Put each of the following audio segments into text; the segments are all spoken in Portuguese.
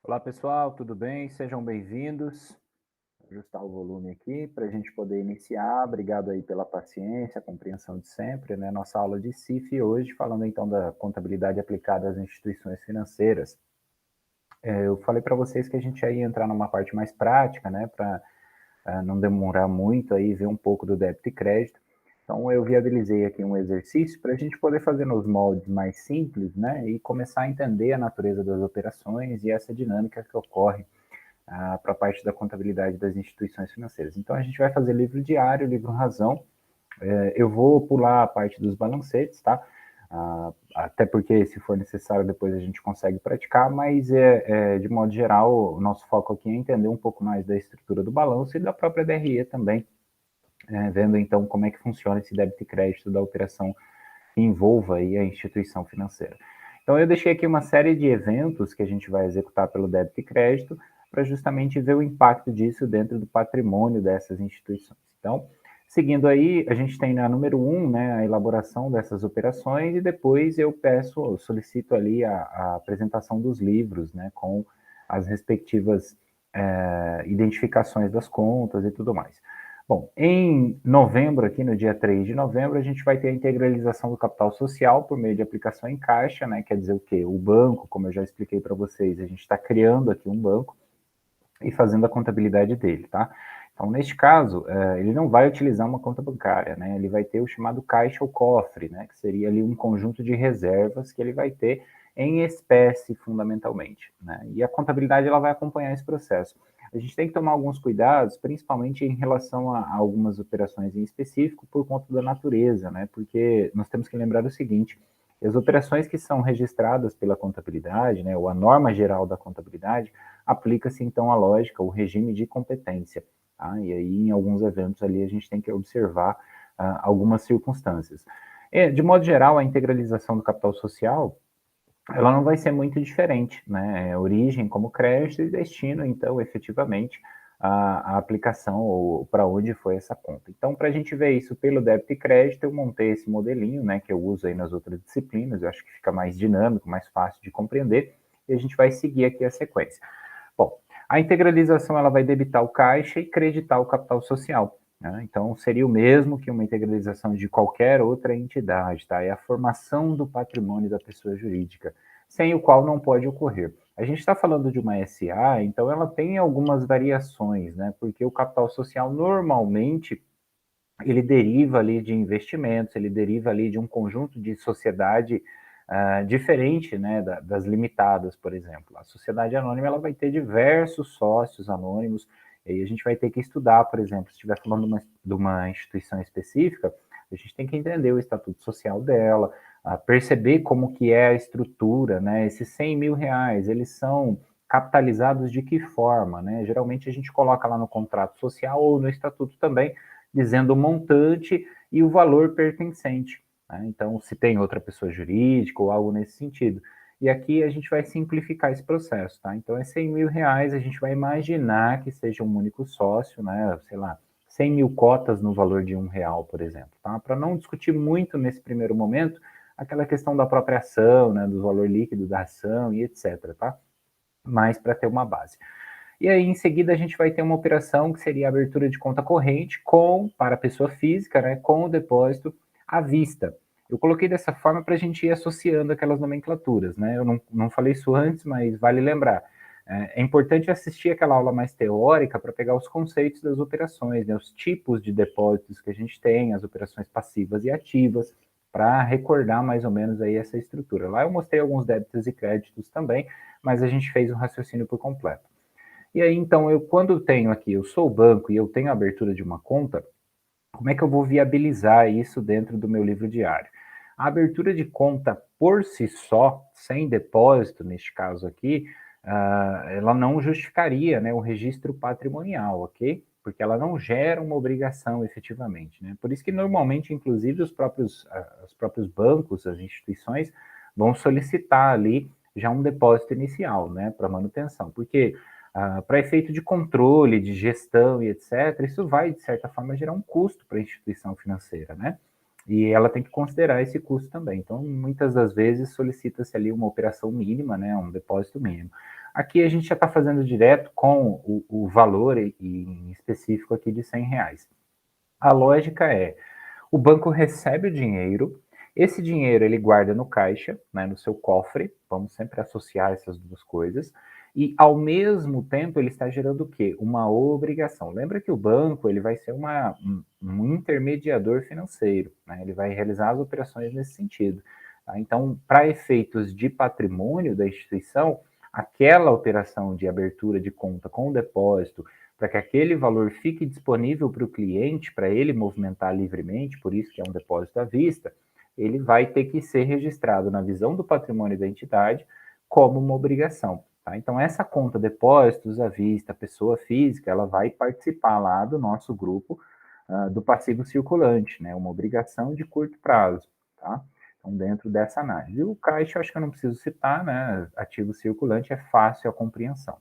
Olá pessoal, tudo bem? Sejam bem-vindos. Vou ajustar o volume aqui para a gente poder iniciar. Obrigado aí pela paciência, compreensão de sempre, né? Nossa aula de CIF hoje, falando então da contabilidade aplicada às instituições financeiras. Eu falei para vocês que a gente ia entrar numa parte mais prática, né? Para não demorar muito aí, ver um pouco do débito e crédito. Então eu viabilizei aqui um exercício para a gente poder fazer nos moldes mais simples, né? E começar a entender a natureza das operações e essa dinâmica que ocorre para a parte da contabilidade das instituições financeiras. Então, a gente vai fazer livro diário, livro razão. Eu vou pular a parte dos balancetes, tá? Até porque, se for necessário, depois a gente consegue praticar, mas, de modo geral, o nosso foco aqui é entender um pouco mais da estrutura do balanço e da própria DRE também, vendo então como é que funciona esse débito e crédito da operação que envolva aí a instituição financeira. Então, eu deixei aqui uma série de eventos que a gente vai executar pelo débito e crédito para justamente ver o impacto disso dentro do patrimônio dessas instituições. Então, seguindo aí, a gente tem na número 1, né, a elaboração dessas operações e depois eu solicito ali a apresentação dos livros, né, com as respectivas identificações das contas e tudo mais. Bom, em novembro, aqui no dia 3 de novembro, a gente vai ter a integralização do capital social por meio de aplicação em caixa, né? Quer dizer o quê? O banco, como eu já expliquei para vocês, a gente está criando aqui um banco e fazendo a contabilidade dele, tá? Então, neste caso, ele não vai utilizar uma conta bancária, né? Ele vai ter o chamado caixa ou cofre, né? Que seria ali um conjunto de reservas que ele vai ter em espécie, fundamentalmente, né? E a contabilidade, ela vai acompanhar esse processo. A gente tem que tomar alguns cuidados, principalmente em relação a algumas operações em específico, por conta da natureza, né? Porque nós temos que lembrar o seguinte: as operações que são registradas pela contabilidade, né, ou a norma geral da contabilidade, aplica-se então a lógica, o regime de competência. Tá? E aí, em alguns eventos ali, a gente tem que observar algumas circunstâncias. De modo geral, a integralização do capital social, ela não vai ser muito diferente, né? Origem como crédito e destino, então, efetivamente, a aplicação ou para onde foi essa conta. Então, para a gente ver isso pelo débito e crédito, eu montei esse modelinho, né, que eu uso aí nas outras disciplinas, eu acho que fica mais dinâmico, mais fácil de compreender, e a gente vai seguir aqui a sequência. Bom, a integralização ela vai debitar o caixa e creditar o capital social. Né? Então, seria o mesmo que uma integralização de qualquer outra entidade, tá? É a formação do patrimônio da pessoa jurídica, sem o qual não pode ocorrer. A gente está falando de uma SA, então ela tem algumas variações, né? Porque o capital social normalmente ele deriva ali de investimentos, ele deriva ali de um conjunto de sociedade diferente, né, das limitadas, por exemplo. A sociedade anônima ela vai ter diversos sócios anônimos, e aí a gente vai ter que estudar, por exemplo, se estiver falando de uma instituição específica, a gente tem que entender o estatuto social dela, perceber como que é a estrutura, né, esses 100 mil reais, eles são capitalizados de que forma, né? Geralmente a gente coloca lá no contrato social ou no estatuto também, dizendo o montante e o valor pertencente. Né? Então, se tem outra pessoa jurídica ou algo nesse sentido. E aqui a gente vai simplificar esse processo, tá? Então, é 100 mil reais, a gente vai imaginar que seja um único sócio, né? Sei lá, 100 mil cotas no valor de R$ 1, por exemplo, tá? Para não discutir muito nesse primeiro momento aquela questão da própria ação, né? Do valor líquido da ação e etc, tá? Mas para ter uma base. E aí, em seguida, a gente vai ter uma operação que seria a abertura de conta corrente para a pessoa física, né, com o depósito à vista. Eu coloquei dessa forma para a gente ir associando aquelas nomenclaturas, né? Eu não falei isso antes, mas vale lembrar. É importante assistir aquela aula mais teórica para pegar os conceitos das operações, né, os tipos de depósitos que a gente tem, as operações passivas e ativas, para recordar mais ou menos aí essa estrutura. Lá eu mostrei alguns débitos e créditos também, mas a gente fez um raciocínio por completo. E aí, então, quando tenho aqui, eu sou o banco e eu tenho a abertura de uma conta, como é que eu vou viabilizar isso dentro do meu livro diário? A abertura de conta por si só, sem depósito, neste caso aqui, ela não justificaria, né, o registro patrimonial, ok? Porque ela não gera uma obrigação efetivamente, né? Por isso que normalmente, inclusive, os próprios bancos, as instituições, vão solicitar ali já um depósito inicial, né, para manutenção. Porque para efeito de controle, de gestão e etc., isso vai, de certa forma, gerar um custo para a instituição financeira, né? e ela tem que considerar esse custo também. Então, muitas das vezes solicita-se ali uma operação mínima, né, um depósito mínimo. Aqui a gente já está fazendo direto com o valor em específico aqui de R$ 100. A lógica é, o banco recebe o dinheiro, esse dinheiro ele guarda no caixa, né, no seu cofre, vamos sempre associar essas duas coisas, e ao mesmo tempo ele está gerando o quê? Uma obrigação. Lembra que o banco ele vai ser um intermediador financeiro, né? Ele vai realizar as operações nesse sentido. Tá? Então, para efeitos de patrimônio da instituição, aquela operação de abertura de conta com depósito, para que aquele valor fique disponível para o cliente, para ele movimentar livremente, por isso que é um depósito à vista, ele vai ter que ser registrado na visão do patrimônio da entidade como uma obrigação. Tá? Então, essa conta depósitos à vista, pessoa física, ela vai participar lá do nosso grupo do passivo circulante, né? Uma obrigação de curto prazo. Tá? Então, dentro dessa análise. E o caixa, eu acho que eu não preciso citar, né? Ativo circulante é fácil a compreensão.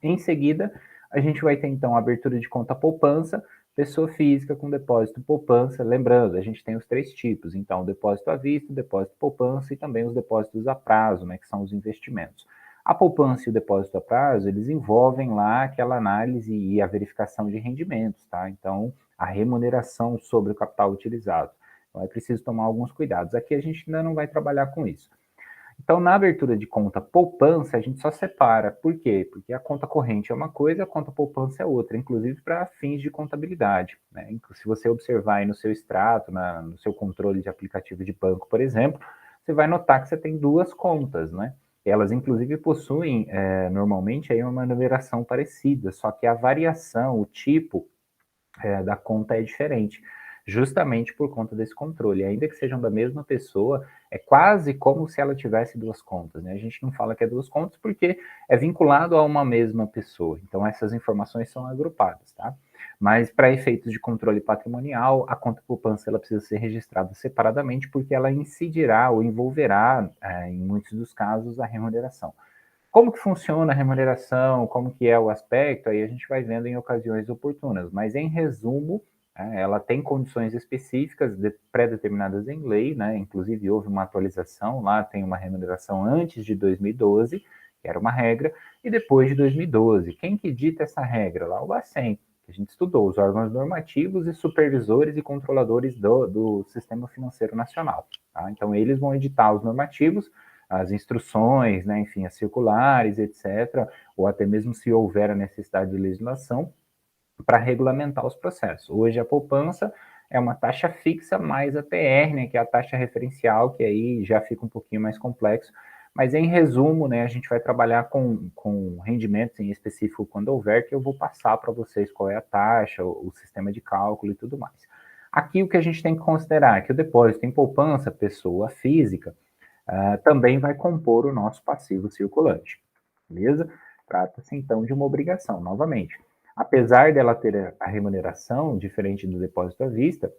Em seguida, a gente vai ter então a abertura de conta poupança, pessoa física com depósito poupança. Lembrando, a gente tem os três tipos, então, depósito à vista, depósito poupança e também os depósitos a prazo, né, que são os investimentos. A poupança e o depósito a prazo, eles envolvem lá aquela análise e a verificação de rendimentos, tá? Então, a remuneração sobre o capital utilizado. Então, é preciso tomar alguns cuidados. Aqui a gente ainda não vai trabalhar com isso. Então, na abertura de conta poupança, a gente só separa. Por quê? Porque a conta corrente é uma coisa, a conta poupança é outra, inclusive para fins de contabilidade. Né? Se você observar aí no seu extrato, no seu controle de aplicativo de banco, por exemplo, você vai notar que você tem duas contas, né? Elas, inclusive, possuem, normalmente, aí uma numeração parecida, só que a variação, o tipo da conta é diferente, justamente por conta desse controle. Ainda que sejam da mesma pessoa, é quase como se ela tivesse duas contas. Né? A gente não fala que é duas contas porque é vinculado a uma mesma pessoa. Então, essas informações são agrupadas. Tá? Mas, para efeitos de controle patrimonial, a conta poupança ela precisa ser registrada separadamente porque ela incidirá ou envolverá, em muitos dos casos, a remuneração. Como que funciona a remuneração, como que é o aspecto, aí a gente vai vendo em ocasiões oportunas, mas em resumo, ela tem condições específicas pré-determinadas em lei, né? Inclusive houve uma atualização lá, tem uma remuneração antes de 2012, que era uma regra, e depois de 2012. Quem que dita essa regra? Lá o Bacen, que a gente estudou, os órgãos normativos e supervisores e controladores do Sistema Financeiro Nacional. Tá? Então eles vão editar os normativos, as instruções, né, enfim, as circulares, etc., ou até mesmo se houver a necessidade de legislação, para regulamentar os processos. Hoje a poupança é uma taxa fixa mais a TR, né, que é a taxa referencial, que aí já fica um pouquinho mais complexo, mas em resumo, né, a gente vai trabalhar com rendimentos em específico quando houver, que eu vou passar para vocês qual é a taxa, o sistema de cálculo e tudo mais. Aqui o que a gente tem que considerar é que o depósito em poupança, pessoa física, também vai compor o nosso passivo circulante, beleza? Trata-se então de uma obrigação, novamente. Apesar dela ter a remuneração diferente do depósito à vista,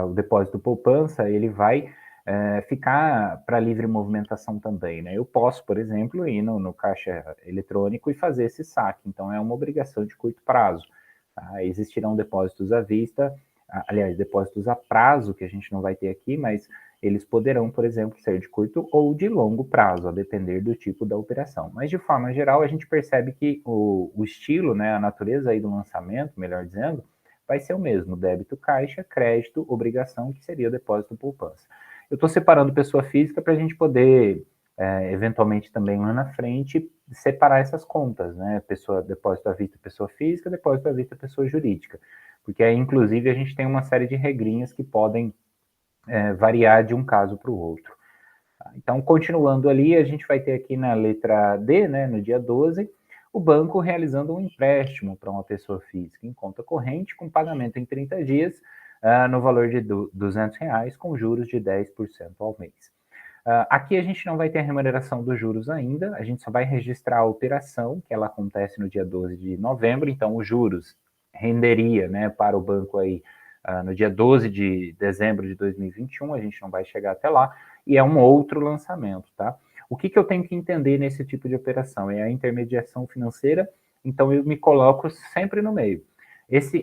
o depósito poupança ele vai ficar para livre movimentação também, né? Eu posso, por exemplo, ir no caixa eletrônico e fazer esse saque, então é uma obrigação de curto prazo. Tá? Existirão depósitos à vista, aliás, depósitos a prazo, que a gente não vai ter aqui, mas eles poderão, por exemplo, ser de curto ou de longo prazo, a depender do tipo da operação. Mas, de forma geral, a gente percebe que o estilo, né, a natureza aí do lançamento, melhor dizendo, vai ser o mesmo, débito caixa, crédito, obrigação, que seria o depósito poupança. Eu estou separando pessoa física para a gente poder, eventualmente também lá na frente, separar essas contas, né? Depósito à vista, pessoa física, depósito à vista, pessoa jurídica. Porque aí, inclusive, a gente tem uma série de regrinhas que podem variar de um caso para o outro. Então, continuando ali, a gente vai ter aqui na letra D, né, no dia 12, o banco realizando um empréstimo para uma pessoa física em conta corrente, com pagamento em 30 dias, no valor de R$ 200, com juros de 10% ao mês. Aqui a gente não vai ter a remuneração dos juros ainda, a gente só vai registrar a operação, que ela acontece no dia 12 de novembro, então os juros renderia, né, para o banco aí no dia 12 de dezembro de 2021, a gente não vai chegar até lá, e é um outro lançamento, tá? O que eu tenho que entender nesse tipo de operação? É a intermediação financeira, então eu me coloco sempre no meio.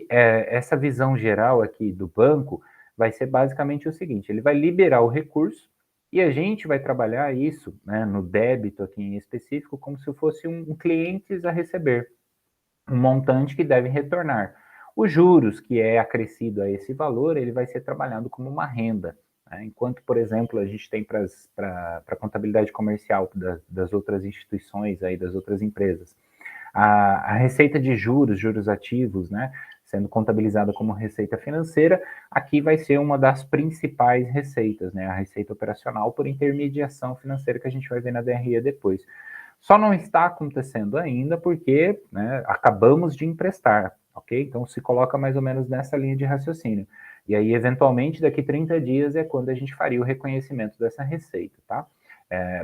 Essa visão geral aqui do banco vai ser basicamente o seguinte, ele vai liberar o recurso e a gente vai trabalhar isso, né, no débito aqui em específico, como se fosse um clientes a receber, um montante que deve retornar. Os juros que é acrescido a esse valor, ele vai ser trabalhado como uma renda, né? Enquanto, por exemplo, a gente tem para a contabilidade comercial das outras instituições, aí, das outras empresas, a receita de juros, juros ativos, né, sendo contabilizada como receita financeira, aqui vai ser uma das principais receitas, né, a receita operacional por intermediação financeira que a gente vai ver na DRE depois. Só não está acontecendo ainda porque, né, acabamos de emprestar, ok? Então se coloca mais ou menos nessa linha de raciocínio. E aí, eventualmente, daqui 30 dias é quando a gente faria o reconhecimento dessa receita, tá?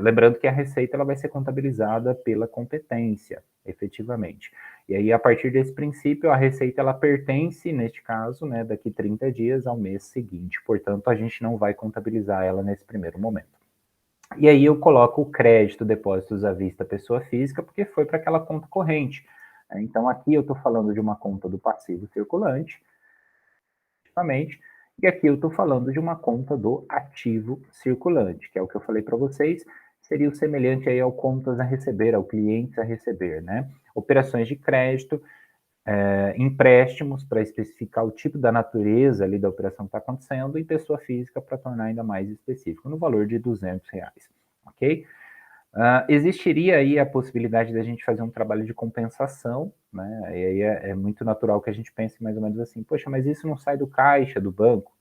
Lembrando que a receita ela vai ser contabilizada pela competência, efetivamente. E aí, a partir desse princípio, a receita ela pertence, neste caso, né, daqui 30 dias ao mês seguinte. Portanto, a gente não vai contabilizar ela nesse primeiro momento. E aí eu coloco o crédito, depósitos à vista, pessoa física, porque foi para aquela conta corrente. Então, aqui eu estou falando de uma conta do passivo circulante, e aqui eu estou falando de uma conta do ativo circulante, que é o que eu falei para vocês, seria o semelhante aí ao contas a receber, ao clientes a receber, né? Operações de crédito, empréstimos para especificar o tipo da natureza ali da operação que está acontecendo e pessoa física para tornar ainda mais específico, no valor de R$ 200, ok? Existiria aí a possibilidade da gente fazer um trabalho de compensação, né? E aí é muito natural que a gente pense mais ou menos assim, poxa, mas isso não sai do caixa do banco?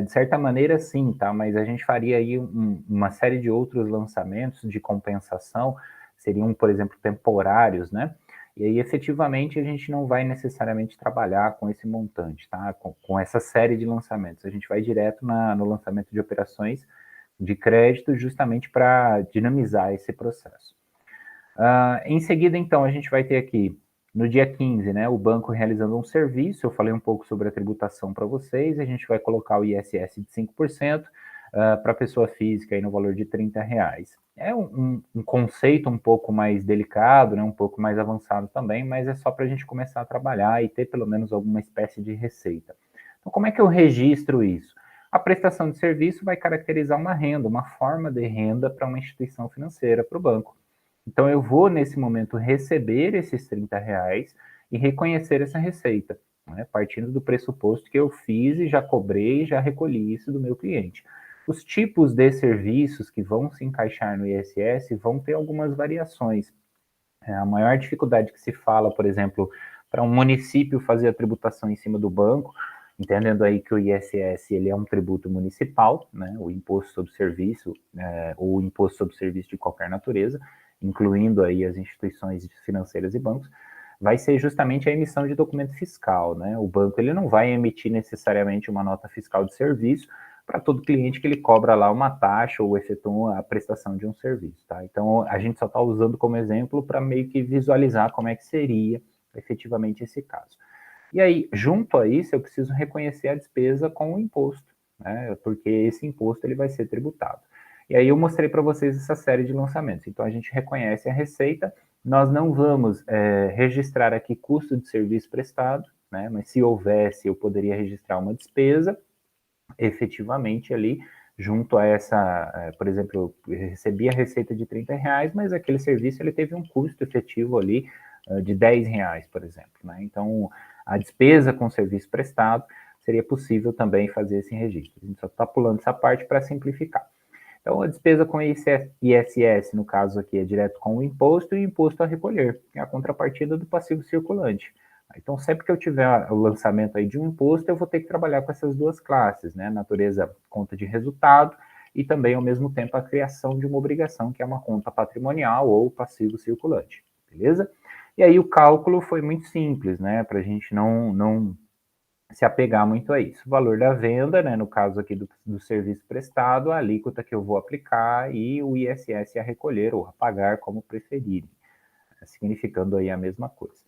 De certa maneira, sim, tá? Mas a gente faria aí uma série de outros lançamentos de compensação, seriam, por exemplo, temporários, né? E aí, efetivamente, a gente não vai necessariamente trabalhar com esse montante, tá? Com essa série de lançamentos. A gente vai direto no lançamento de operações de crédito, justamente para dinamizar esse processo. Em seguida, então, a gente vai ter aqui, no dia 15, né, o banco realizando um serviço, eu falei um pouco sobre a tributação para vocês, a gente vai colocar o ISS de 5% para a pessoa física aí no valor de R$ 30. É um conceito um pouco mais delicado, né, um pouco mais avançado também, mas é só para a gente começar a trabalhar e ter pelo menos alguma espécie de receita. Então, como é que eu registro isso? A prestação de serviço vai caracterizar uma renda, uma forma de renda para uma instituição financeira, para o banco. Então, eu vou, nesse momento, receber esses R$ 30 e reconhecer essa receita, né, partindo do pressuposto que eu fiz e já cobrei, já recolhi isso do meu cliente. Os tipos de serviços que vão se encaixar no ISS vão ter algumas variações. A maior dificuldade que se fala, por exemplo, para um município fazer a tributação em cima do banco, entendendo aí que o ISS ele é um tributo municipal, né, o imposto sobre serviço, ou o imposto sobre serviço de qualquer natureza, incluindo aí as instituições financeiras e bancos, vai ser justamente a emissão de documento fiscal, né? O banco ele não vai emitir necessariamente uma nota fiscal de serviço para todo cliente que ele cobra lá uma taxa ou efetua a prestação de um serviço, tá? Então a gente só está usando como exemplo para meio que visualizar como é que seria efetivamente esse caso. E aí, junto a isso, eu preciso reconhecer a despesa com o imposto, né? Porque esse imposto ele vai ser tributado. E aí eu mostrei para vocês essa série de lançamentos. Então a gente reconhece a receita, nós não vamos registrar aqui custo de serviço prestado, né? Mas se houvesse, eu poderia registrar uma despesa, efetivamente ali, junto a essa, por exemplo, eu recebi a receita de R$ 30, mas aquele serviço ele teve um custo efetivo ali de R$ 10, por exemplo, né? Então, a despesa com serviço prestado seria possível também fazer esse registro. A gente só está pulando essa parte para simplificar. Então, a despesa com ISS, no caso aqui, é direto com o imposto e o imposto a recolher, que é a contrapartida do passivo circulante. Então, sempre que eu tiver o lançamento aí de um imposto, eu vou ter que trabalhar com essas duas classes, né? Natureza conta de resultado e também, ao mesmo tempo, a criação de uma obrigação, que é uma conta patrimonial ou passivo circulante, beleza? E aí o cálculo foi muito simples, né? Para a gente não se apegar muito a isso. O valor da venda, né, no caso aqui do serviço prestado, a alíquota que eu vou aplicar e o ISS a recolher ou a pagar, como preferirem, significando aí a mesma coisa.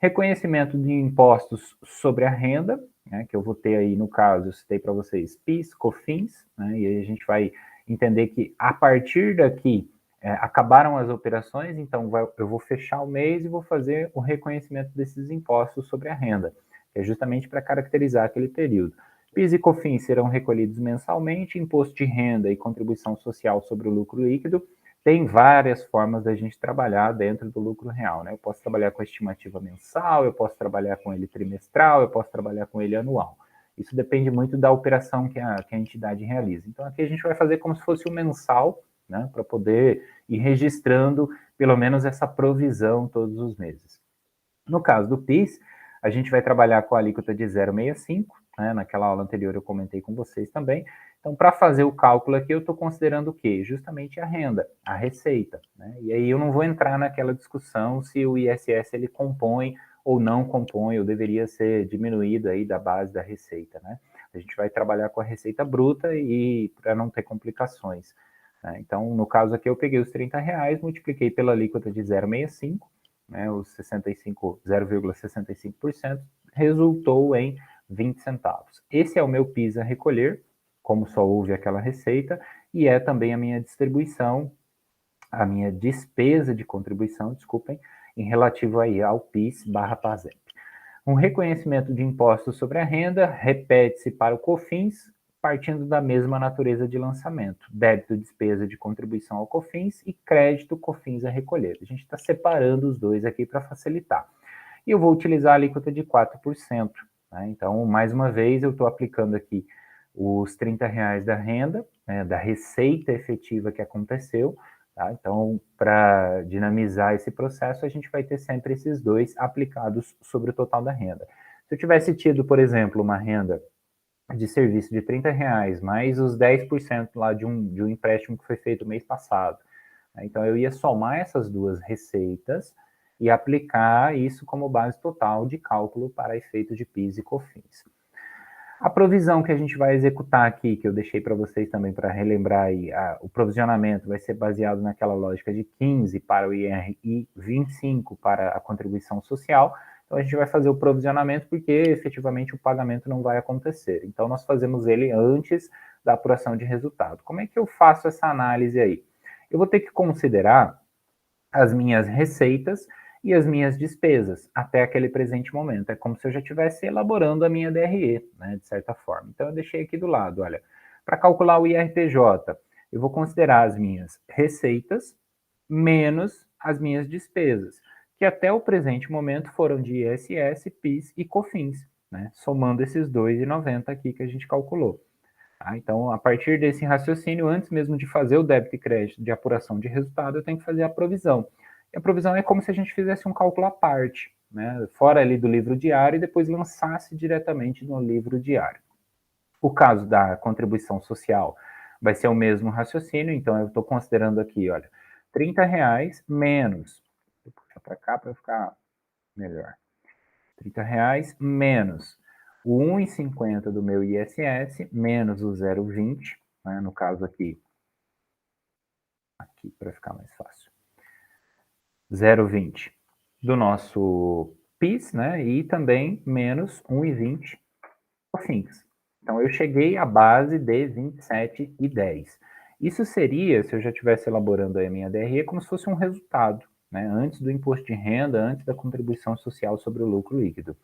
Reconhecimento de impostos sobre a renda, né, que eu vou ter aí, no caso, eu citei para vocês PIS, COFINS, né, e aí a gente vai entender que a partir daqui acabaram as operações, então eu vou fechar o mês e vou fazer o reconhecimento desses impostos sobre a renda, que é justamente para caracterizar aquele período. PIS e COFINS serão recolhidos mensalmente, imposto de renda e contribuição social sobre o lucro líquido. Tem várias formas da gente trabalhar dentro do lucro real, né? Eu posso trabalhar com a estimativa mensal, eu posso trabalhar com ele trimestral, eu posso trabalhar com ele anual. Isso depende muito da operação que a entidade realiza. Então, aqui a gente vai fazer como se fosse um mensal, né, para poder ir registrando pelo menos essa provisão todos os meses. No caso do PIS, a gente vai trabalhar com a alíquota de 0,65, né, naquela aula anterior eu comentei com vocês também. Então, para fazer o cálculo aqui, eu estou considerando o quê? Justamente a renda, a receita. Né? E aí eu não vou entrar naquela discussão se o ISS ele compõe ou não compõe, ou deveria ser diminuído aí da base da receita. Né? A gente vai trabalhar com a receita bruta e para não ter complicações. Né? Então, no caso aqui, eu peguei os R$30, multipliquei pela alíquota de 0,65, né, os 0,65%, resultou em 20 centavos. Esse é o meu PIS a recolher, como só houve aquela receita, e é também a minha distribuição, a minha despesa de contribuição, desculpem, em relativo aí ao PIS barra PASEP. Um reconhecimento de impostos sobre a renda repete-se para o COFINS, partindo da mesma natureza de lançamento. Débito, despesa de contribuição ao COFINS e crédito COFINS a recolher. A gente está separando os dois aqui para facilitar. E eu vou utilizar a alíquota de 4%. Né? Então, mais uma vez, eu estou aplicando aqui os R$30 da renda, né, da receita efetiva que aconteceu. Tá? Então, para dinamizar esse processo, a gente vai ter sempre esses dois aplicados sobre o total da renda. Se eu tivesse tido, por exemplo, uma renda de serviço de R$30, mais os 10% lá de um empréstimo que foi feito mês passado. Né? Então, eu ia somar essas duas receitas e aplicar isso como base total de cálculo para efeito de PIS e COFINS. A provisão que a gente vai executar aqui, que eu deixei para vocês também para relembrar aí, o provisionamento vai ser baseado naquela lógica de 15 para o IR e 25 para a contribuição social. Então, a gente vai fazer o provisionamento porque, efetivamente, o pagamento não vai acontecer. Então, nós fazemos ele antes da apuração de resultado. Como é que eu faço essa análise aí? Eu vou ter que considerar as minhas receitas e as minhas despesas até aquele presente momento. É como se eu já estivesse elaborando a minha DRE, né, de certa forma. Então, eu deixei aqui do lado, olha, para calcular o IRPJ, eu vou considerar as minhas receitas menos as minhas despesas, que até o presente momento foram de ISS, PIS e COFINS, né, somando esses 2,90 aqui que a gente calculou. Tá? Então, a partir desse raciocínio, antes mesmo de fazer o débito e crédito de apuração de resultado, eu tenho que fazer a provisão. E a provisão é como se a gente fizesse um cálculo à parte, né? Fora ali do livro diário e depois lançasse diretamente no livro diário. O caso da contribuição social vai ser o mesmo raciocínio, então eu estou considerando aqui, olha, R$30 menos, vou puxar para cá para ficar melhor, R$30 menos o 1,50 do meu ISS, menos o 0,20, né, no caso aqui para ficar mais fácil, 0,20 do nosso PIS, né, e também menos 1,20 COFINS. Então, eu cheguei à base de 27,10. Isso seria, se eu já estivesse elaborando a minha DRE, como se fosse um resultado, né, antes do imposto de renda, antes da contribuição social sobre o lucro líquido.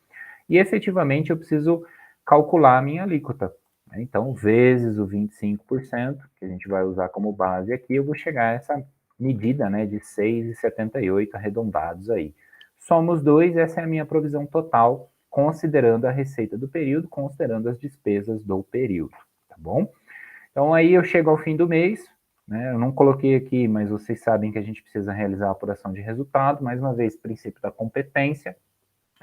E efetivamente eu preciso calcular a minha alíquota. Né? Então, vezes o 25%, que a gente vai usar como base aqui, eu vou chegar a essa medida, né, de 6,78 arredondados aí. Somos dois, essa é a minha provisão total, considerando a receita do período, considerando as despesas do período, tá bom? Então, aí eu chego ao fim do mês, né, eu não coloquei aqui, mas vocês sabem que a gente precisa realizar a apuração de resultado, mais uma vez, princípio da competência,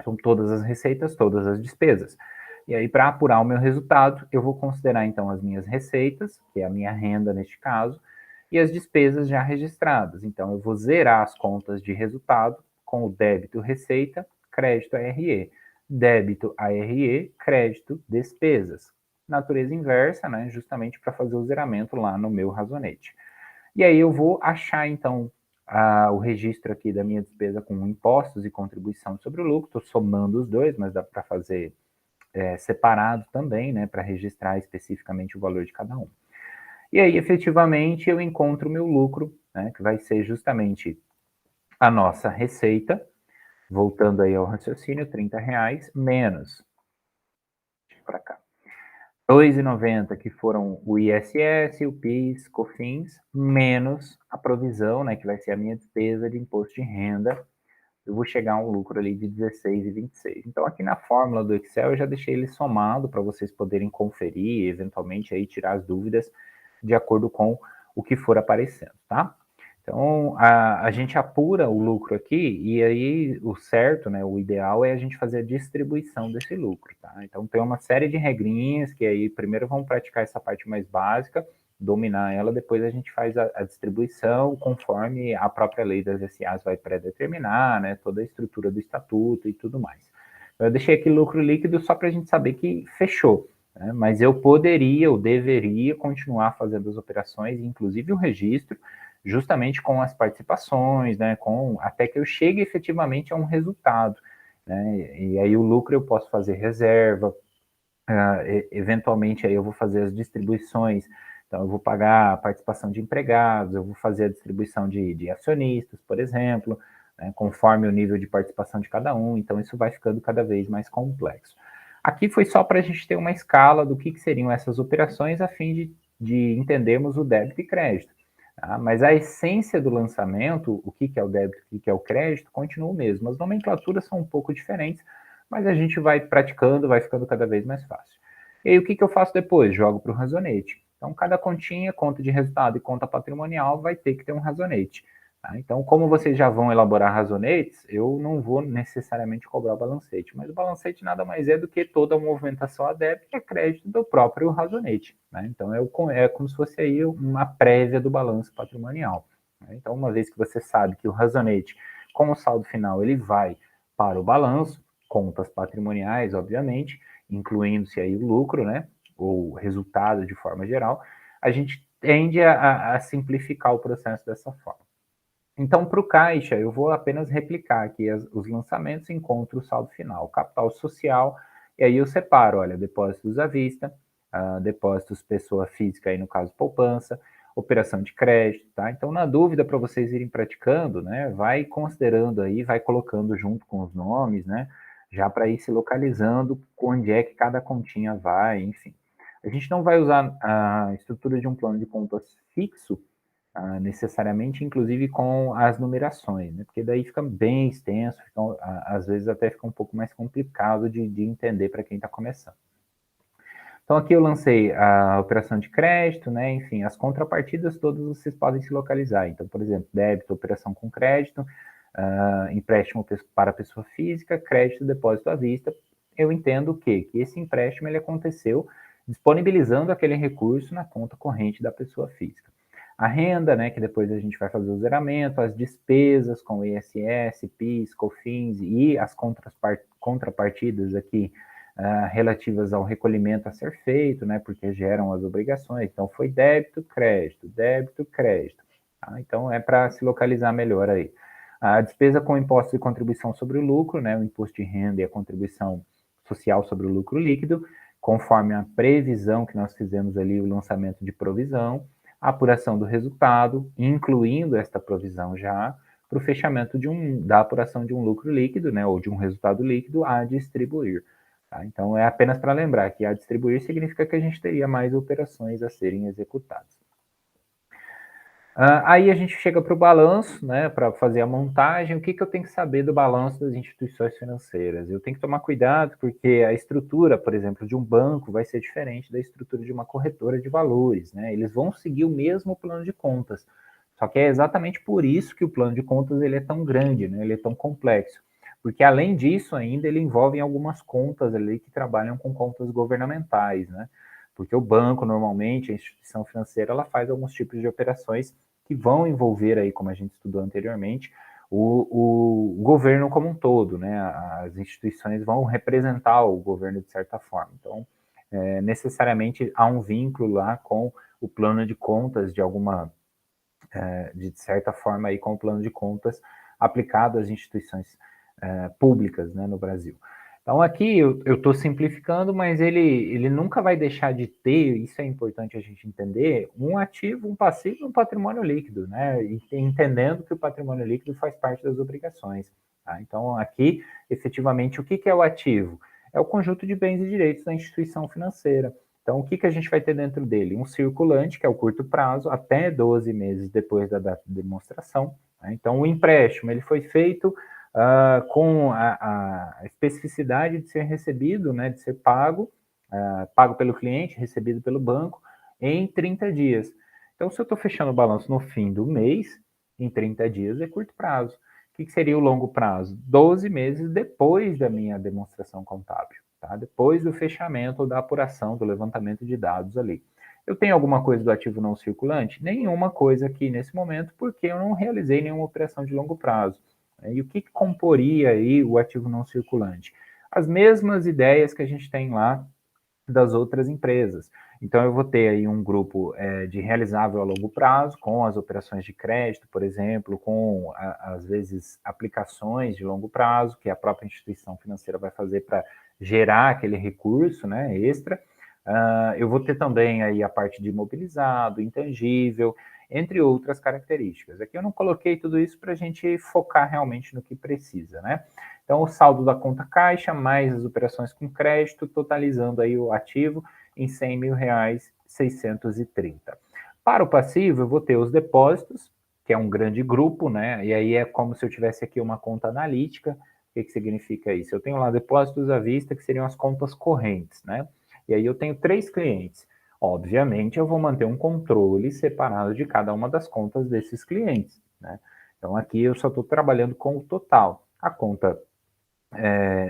são todas as receitas, todas as despesas. E aí, para apurar o meu resultado, eu vou considerar, então, as minhas receitas, que é a minha renda neste caso, e as despesas já registradas. Então, eu vou zerar as contas de resultado com o débito receita, crédito ARE. Débito ARE, crédito despesas. Natureza inversa, né? Justamente para fazer o zeramento lá no meu razonete. E aí eu vou achar, então, o registro aqui da minha despesa com impostos e contribuição sobre o lucro, estou somando os dois, mas dá para fazer separado também, né, para registrar especificamente o valor de cada um. E aí, efetivamente, eu encontro o meu lucro, né, que vai ser justamente a nossa receita, voltando aí ao raciocínio, R$30, menos, para cá, R$ 2,90 que foram o ISS, o PIS, COFINS, menos a provisão, né, que vai ser a minha despesa de imposto de renda, eu vou chegar a um lucro ali de 16,26. Então, aqui na fórmula do Excel, eu já deixei ele somado para vocês poderem conferir e, eventualmente, aí tirar as dúvidas de acordo com o que for aparecendo, tá? Então, a gente apura o lucro aqui e aí o certo, né, o ideal é a gente fazer a distribuição desse lucro, tá? Então, tem uma série de regrinhas que aí primeiro vamos praticar essa parte mais básica, dominar ela, depois a gente faz a distribuição conforme a própria lei das SAs vai predeterminar, né, toda a estrutura do estatuto e tudo mais. Eu deixei aqui lucro líquido só para a gente saber que fechou, né, mas eu poderia, eu deveria continuar fazendo as operações, inclusive o registro, justamente com as participações, né, com até que eu chegue efetivamente a um resultado, né, e aí o lucro eu posso fazer reserva, eventualmente aí eu vou fazer as distribuições, então eu vou pagar a participação de empregados, eu vou fazer a distribuição de acionistas, por exemplo, né, conforme o nível de participação de cada um, então isso vai ficando cada vez mais complexo. Aqui foi só para a gente ter uma escala do que seriam essas operações a fim de entendermos o débito e crédito. Tá? Mas a essência do lançamento, o que é o débito e o que é o crédito, continua o mesmo. As nomenclaturas são um pouco diferentes, mas a gente vai praticando, vai ficando cada vez mais fácil. E aí o que eu faço depois? Jogo para o razonete. Então, cada continha, conta de resultado e conta patrimonial, vai ter que ter um razonete. Tá? Então, como vocês já vão elaborar razonetes, eu não vou necessariamente cobrar o balancete, mas o balancete nada mais é do que toda a movimentação a débito e a crédito do próprio razonete. Né? Então, é como se fosse aí uma prévia do balanço patrimonial. Né? Então, uma vez que você sabe que o razonete, com o saldo final, ele vai para o balanço, contas patrimoniais, obviamente, incluindo-se aí o lucro, né, ou resultado de forma geral, a gente tende a simplificar o processo dessa forma. Então, para o caixa, eu vou apenas replicar aqui os lançamentos, encontro o saldo final, capital social, e aí eu separo, olha, depósitos à vista, depósitos pessoa física, aí no caso poupança, operação de crédito, tá? Então, na dúvida, para vocês irem praticando, né, vai considerando aí, vai colocando junto com os nomes, né, já para ir se localizando onde é que cada continha vai, enfim. A gente não vai usar a estrutura de um plano de contas fixo, necessariamente, inclusive com as numerações, né? Porque daí fica bem extenso, às vezes até fica um pouco mais complicado de entender para quem está começando. Então aqui eu lancei a operação de crédito, né? Enfim, as contrapartidas todas vocês podem se localizar. Então, por exemplo, débito, operação com crédito, empréstimo para pessoa física, crédito, depósito à vista. Eu entendo que esse empréstimo ele aconteceu disponibilizando aquele recurso na conta corrente da pessoa física. A renda, né, que depois a gente vai fazer o zeramento, as despesas com ISS, PIS, COFINS e as contrapartidas aqui relativas ao recolhimento a ser feito, né, porque geram as obrigações. Então, foi débito, crédito, débito, crédito. Tá? Então, é para se localizar melhor aí. A despesa com imposto e contribuição sobre o lucro, né, o imposto de renda e a contribuição social sobre o lucro líquido, conforme a previsão que nós fizemos ali, o lançamento de provisão, a apuração do resultado, incluindo esta provisão já, para o fechamento da apuração de um lucro líquido, né, ou de um resultado líquido a distribuir. Tá? Então, é apenas para lembrar que a distribuir significa que a gente teria mais operações a serem executadas. Aí a gente chega para o balanço, né, para fazer a montagem. O que eu tenho que saber do balanço das instituições financeiras? Eu tenho que tomar cuidado porque a estrutura, por exemplo, de um banco vai ser diferente da estrutura de uma corretora de valores, né? Eles vão seguir o mesmo plano de contas, só que é exatamente por isso que o plano de contas ele é tão grande, né? Ele é tão complexo, porque além disso ainda ele envolve algumas contas ali que trabalham com contas governamentais, né? Porque o banco normalmente, a instituição financeira, ela faz alguns tipos de operações que vão envolver aí, como a gente estudou anteriormente, o governo como um todo, né? As instituições vão representar o governo de certa forma. Então, necessariamente há um vínculo lá com o plano de contas de alguma, de certa forma aí com o plano de contas aplicado às instituições públicas, né, no Brasil. Então aqui eu estou simplificando, mas ele nunca vai deixar de ter, isso é importante a gente entender, um ativo, um passivo e um patrimônio líquido, né? E entendendo que o patrimônio líquido faz parte das obrigações. Tá? Então aqui, efetivamente, o que é o ativo? É o conjunto de bens e direitos da instituição financeira. Então, o que, que a gente vai ter dentro dele? Um circulante, que é o curto prazo, até 12 meses depois da data de demonstração. Né? Então, o empréstimo ele foi feito com a especificidade de ser recebido, né, de ser pago, pago pelo cliente, recebido pelo banco, em 30 dias. Então, se eu estou fechando o balanço no fim do mês, em 30 dias é curto prazo. O que seria o longo prazo? 12 meses depois da minha demonstração contábil, tá? Depois do fechamento ou da apuração, do levantamento de dados ali. Eu tenho alguma coisa do ativo não circulante? Nenhuma coisa aqui nesse momento, porque eu não realizei nenhuma operação de longo prazo. E o que comporia aí o ativo não circulante? As mesmas ideias que a gente tem lá das outras empresas. Então, eu vou ter aí um grupo de realizável a longo prazo, com as operações de crédito, por exemplo, com, às vezes, aplicações de longo prazo, que a própria instituição financeira vai fazer para gerar aquele recurso, né, extra. Eu vou ter também aí a parte de imobilizado, intangível, entre outras características. Aqui eu não coloquei tudo isso para a gente focar realmente no que precisa, né? Então, o saldo da conta caixa, mais as operações com crédito, totalizando aí o ativo em R$ 100.630. Para o passivo, eu vou ter os depósitos, que é um grande grupo, né? E aí é como se eu tivesse aqui uma conta analítica. O que significa isso? Eu tenho lá depósitos à vista, que seriam as contas correntes, né? E aí eu tenho 3 clientes. Obviamente, eu vou manter um controle separado de cada uma das contas desses clientes, né? Então, aqui eu só estou trabalhando com o total. A conta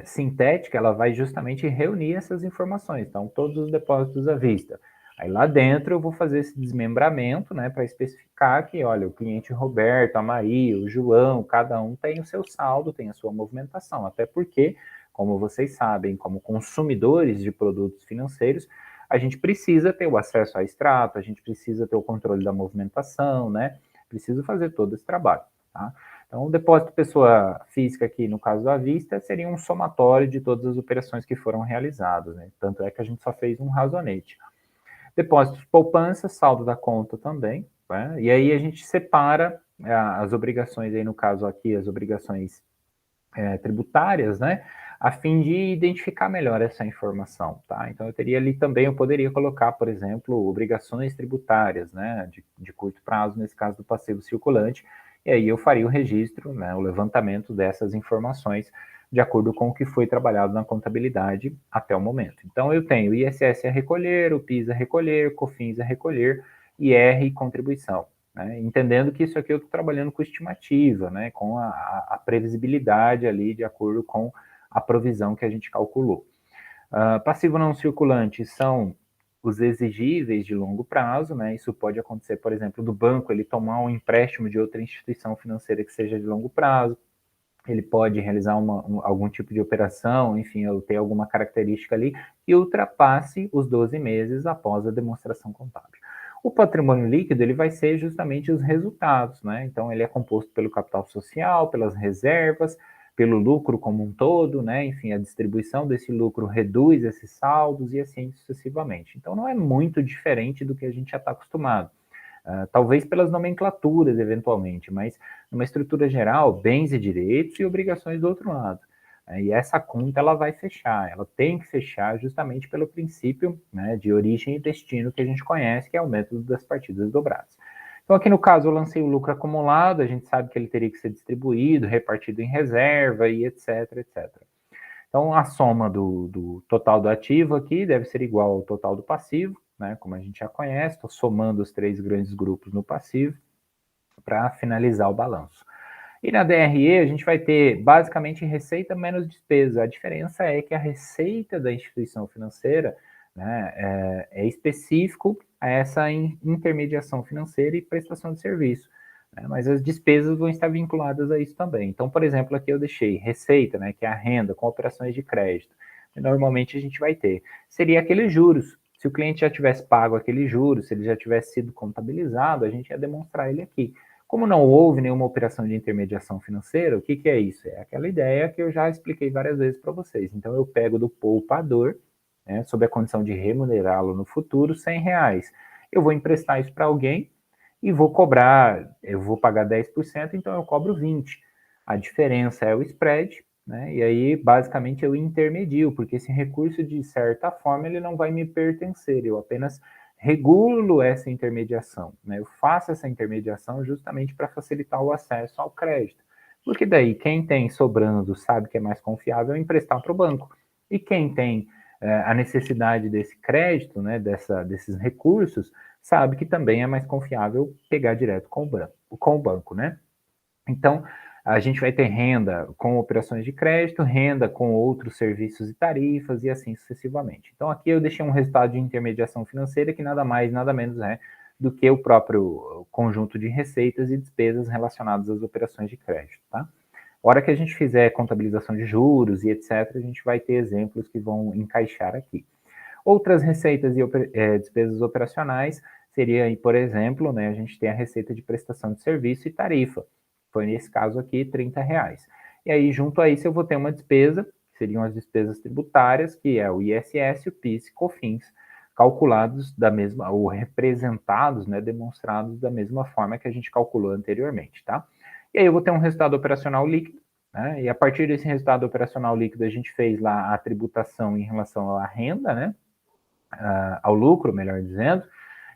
sintética, ela vai justamente reunir essas informações. Então, todos os depósitos à vista. Aí lá dentro eu vou fazer esse desmembramento, né, para especificar que, olha, o cliente Roberto, a Maria, o João, cada um tem o seu saldo, tem a sua movimentação. Até porque, como vocês sabem, como consumidores de produtos financeiros, a gente precisa ter o acesso a extrato, a gente precisa ter o controle da movimentação, né? Precisa fazer todo esse trabalho, tá? Então, o depósito pessoa física aqui, no caso da vista, seria um somatório de todas as operações que foram realizadas, né? Tanto é que a gente só fez um razonete. Depósitos poupança, saldo da conta também, né? E aí a gente separa as obrigações, aí no caso aqui, as obrigações tributárias, né? A fim de identificar melhor essa informação, tá? Então, eu teria ali também, eu poderia colocar, por exemplo, obrigações tributárias, né? De curto prazo, nesse caso do passivo circulante, e aí eu faria o registro, né? O levantamento dessas informações de acordo com o que foi trabalhado na contabilidade até o momento. Então, eu tenho ISS a recolher, o PIS a recolher, COFINS a recolher, IR e contribuição. Né? Entendendo que isso aqui eu estou trabalhando com estimativa, né? Com a previsibilidade ali de acordo com a provisão que a gente calculou. Passivo não circulante são os exigíveis de longo prazo, né? Isso pode acontecer, por exemplo, do banco ele tomar um empréstimo de outra instituição financeira que seja de longo prazo, ele pode realizar algum tipo de operação, enfim, ou ter alguma característica ali que ultrapasse os 12 meses após a demonstração contábil. O patrimônio líquido ele vai ser justamente os resultados, né? Então ele é composto pelo capital social, pelas reservas, pelo lucro como um todo, né? Enfim, a distribuição desse lucro reduz esses saldos e assim sucessivamente. Então não é muito diferente do que a gente já está acostumado. Talvez pelas nomenclaturas, eventualmente, mas numa estrutura geral, bens e direitos e obrigações do outro lado. E essa conta ela vai fechar, ela tem que fechar justamente pelo princípio, né, de origem e destino que a gente conhece, que é o método das partidas dobradas. Então, aqui no caso, eu lancei o lucro acumulado, a gente sabe que ele teria que ser distribuído, repartido em reserva e etc, etc. Então, a soma do total do ativo aqui deve ser igual ao total do passivo, né? Como a gente já conhece, estou somando os 3 grandes grupos no passivo para finalizar o balanço. E na DRE, a gente vai ter basicamente receita menos despesa. A diferença é que a receita da instituição financeira, né, é específico a essa intermediação financeira e prestação de serviço. Né, mas as despesas vão estar vinculadas a isso também. Então, por exemplo, aqui eu deixei receita, né, que é a renda com operações de crédito. Normalmente a gente vai ter. Seria aqueles juros. Se o cliente já tivesse pago aqueles juros, se ele já tivesse sido contabilizado, a gente ia demonstrar ele aqui. Como não houve nenhuma operação de intermediação financeira, o que, que é isso? É aquela ideia que eu já expliquei várias vezes para vocês. Então, eu pego do poupador, né, sob a condição de remunerá-lo no futuro, R$ 100. Eu vou emprestar isso para alguém e vou cobrar, eu vou pagar 10%, então eu cobro 20%. A diferença é o spread, né? E aí, basicamente, eu intermedio, porque esse recurso, de certa forma, ele não vai me pertencer, eu apenas regulo essa intermediação, né? Eu faço essa intermediação justamente para facilitar o acesso ao crédito. Porque daí, quem tem sobrando sabe que é mais confiável emprestar para o banco. E quem tem a necessidade desse crédito, né, desses recursos, sabe que também é mais confiável pegar direto com o banco, né? Então, a gente vai ter renda com operações de crédito, renda com outros serviços e tarifas e assim sucessivamente. Então, aqui eu deixei um resultado de intermediação financeira que nada mais, nada menos é do que o próprio conjunto de receitas e despesas relacionadas às operações de crédito, tá? A hora que a gente fizer contabilização de juros e etc., a gente vai ter exemplos que vão encaixar aqui. Outras receitas e despesas operacionais seria, por exemplo, né, a gente tem a receita de prestação de serviço e tarifa. Foi nesse caso aqui, R$ 30. E aí, junto a isso, eu vou ter uma despesa, que seriam as despesas tributárias, que é o ISS, o PIS e COFINS, calculados da mesma, ou representados, né, demonstrados da mesma forma que a gente calculou anteriormente, tá? E aí eu vou ter um resultado operacional líquido, né? E a partir desse resultado operacional líquido, a gente fez lá a tributação em relação à renda, né? Ao lucro, melhor dizendo,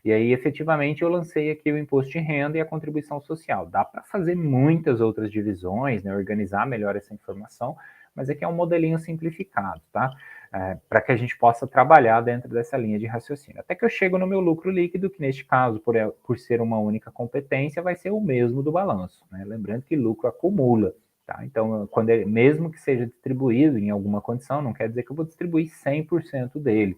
e aí efetivamente eu lancei aqui o imposto de renda e a contribuição social. Dá para fazer muitas outras divisões, né, organizar melhor essa informação, mas aqui é um modelinho simplificado, tá? Para que a gente possa trabalhar dentro dessa linha de raciocínio. Até que eu chego no meu lucro líquido, que neste caso, por ser uma única competência, vai ser o mesmo do balanço, né? Lembrando que lucro acumula. Tá? Então, mesmo que seja distribuído em alguma condição, não quer dizer que eu vou distribuir 100% dele.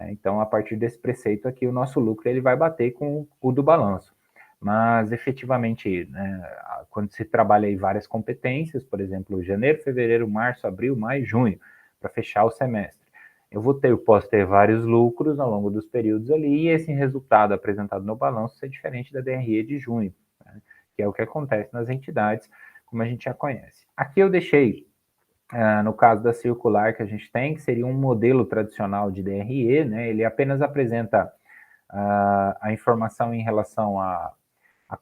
Então, a partir desse preceito aqui, o nosso lucro ele vai bater com o do balanço. Mas, efetivamente, né, quando se trabalha aí várias competências, por exemplo, janeiro, fevereiro, março, abril, maio, junho, para fechar o semestre, eu posso ter vários lucros ao longo dos períodos ali, e esse resultado apresentado no balanço ser diferente da DRE de junho, né, que é o que acontece nas entidades, como a gente já conhece. Aqui eu deixei no caso da circular que a gente tem, que seria um modelo tradicional de DRE, né, ele apenas apresenta a informação em relação a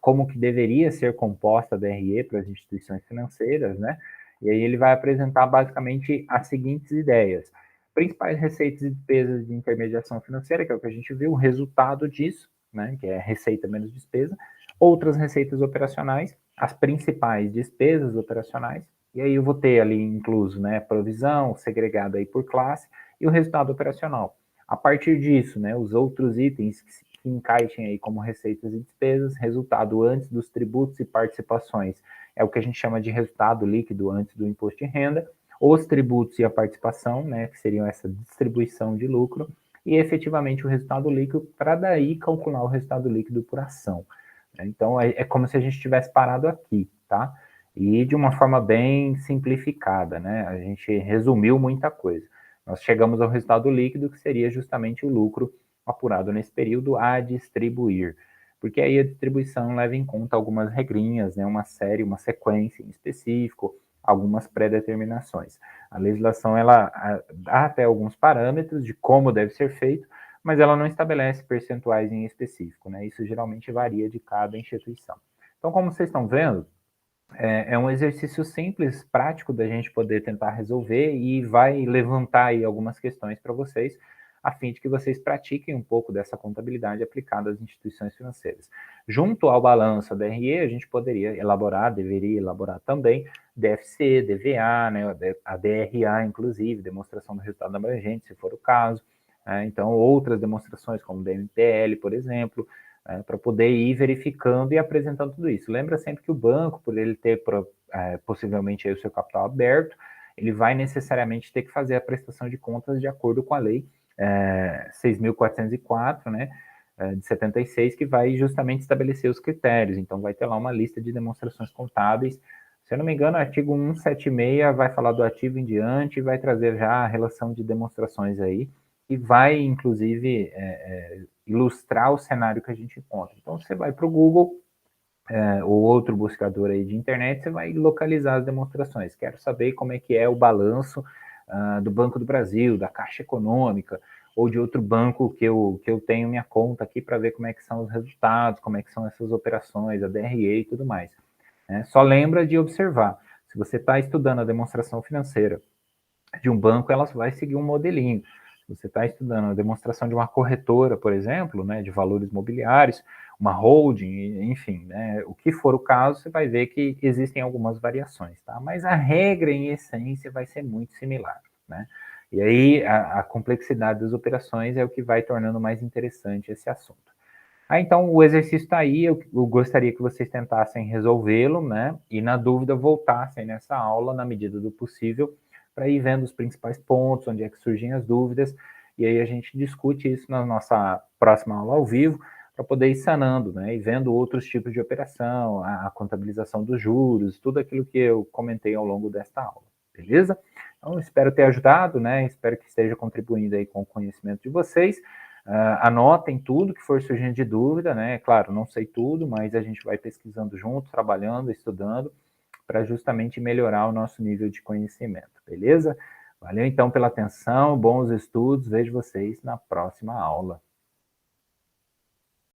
como que deveria ser composta a DRE para as instituições financeiras, né, e aí ele vai apresentar basicamente as seguintes ideias. Principais receitas e despesas de intermediação financeira, que é o que a gente viu, o resultado disso, né, que é receita menos despesa, outras receitas operacionais, as principais despesas operacionais, e aí eu vou ter ali incluso, né, provisão, segregada aí por classe, e o resultado operacional. A partir disso, né, os outros itens que encaixem aí como receitas e despesas, resultado antes dos tributos e participações, é o que a gente chama de resultado líquido antes do imposto de renda, os tributos e a participação, né, que seriam essa distribuição de lucro, e efetivamente o resultado líquido, para daí calcular o resultado líquido por ação. Então, é como se a gente tivesse parado aqui, tá? E de uma forma bem simplificada, né? A gente resumiu muita coisa. Nós chegamos ao resultado líquido, que seria justamente o lucro apurado nesse período a distribuir. Porque aí a distribuição leva em conta algumas regrinhas, né? Uma série, uma sequência em específico, algumas pré-determinações. A legislação, ela dá até alguns parâmetros de como deve ser feito, mas ela não estabelece percentuais em específico, né? Isso geralmente varia de cada instituição. Então, como vocês estão vendo, é um exercício simples, prático da gente poder tentar resolver e vai levantar aí algumas questões para vocês, a fim de que vocês pratiquem um pouco dessa contabilidade aplicada às instituições financeiras. Junto ao balanço da DRE, a gente poderia elaborar, deveria elaborar também DFC, DVA, né, a DRA, inclusive, demonstração do resultado abrangente, se for o caso. Então, outras demonstrações, como DMPL, por exemplo, para poder ir verificando e apresentando tudo isso. Lembra sempre que o banco, por ele ter possivelmente aí o seu capital aberto, ele vai necessariamente ter que fazer a prestação de contas de acordo com a lei 6.404, né, de 76, que vai justamente estabelecer os critérios. Então, vai ter lá uma lista de demonstrações contábeis. Se eu não me engano, o artigo 176 vai falar do ativo em diante e vai trazer já a relação de demonstrações aí, e vai, inclusive, ilustrar o cenário que a gente encontra. Então, você vai para o Google, ou outro buscador aí de internet, você vai localizar as demonstrações. Quero saber como é que é o balanço do Banco do Brasil, da Caixa Econômica, ou de outro banco que eu tenho minha conta aqui para ver como é que são os resultados, como é que são essas operações, a DRE e tudo mais. Só lembra de observar. Se você está estudando a demonstração financeira de um banco, ela vai seguir um modelinho. Se você está estudando a demonstração de uma corretora, por exemplo, né, de valores mobiliários, uma holding, enfim, né, o que for o caso, você vai ver que existem algumas variações, tá? Mas a regra, em essência, vai ser muito similar, né? E aí a complexidade das operações é o que vai tornando mais interessante esse assunto. Então o exercício está aí, eu gostaria que vocês tentassem resolvê-lo, né? E na dúvida voltassem nessa aula na medida do possível para ir vendo os principais pontos, onde é que surgem as dúvidas, e aí a gente discute isso na nossa próxima aula ao vivo, para poder ir sanando, né? E vendo outros tipos de operação, a contabilização dos juros, tudo aquilo que eu comentei ao longo desta aula, beleza? Então espero ter ajudado, né? Espero que esteja contribuindo aí com o conhecimento de vocês. Anotem tudo que for surgindo de dúvida, né? Claro, não sei tudo, mas a gente vai pesquisando junto, trabalhando, estudando, para justamente melhorar o nosso nível de conhecimento, beleza? Valeu então pela atenção, bons estudos, vejo vocês na próxima aula.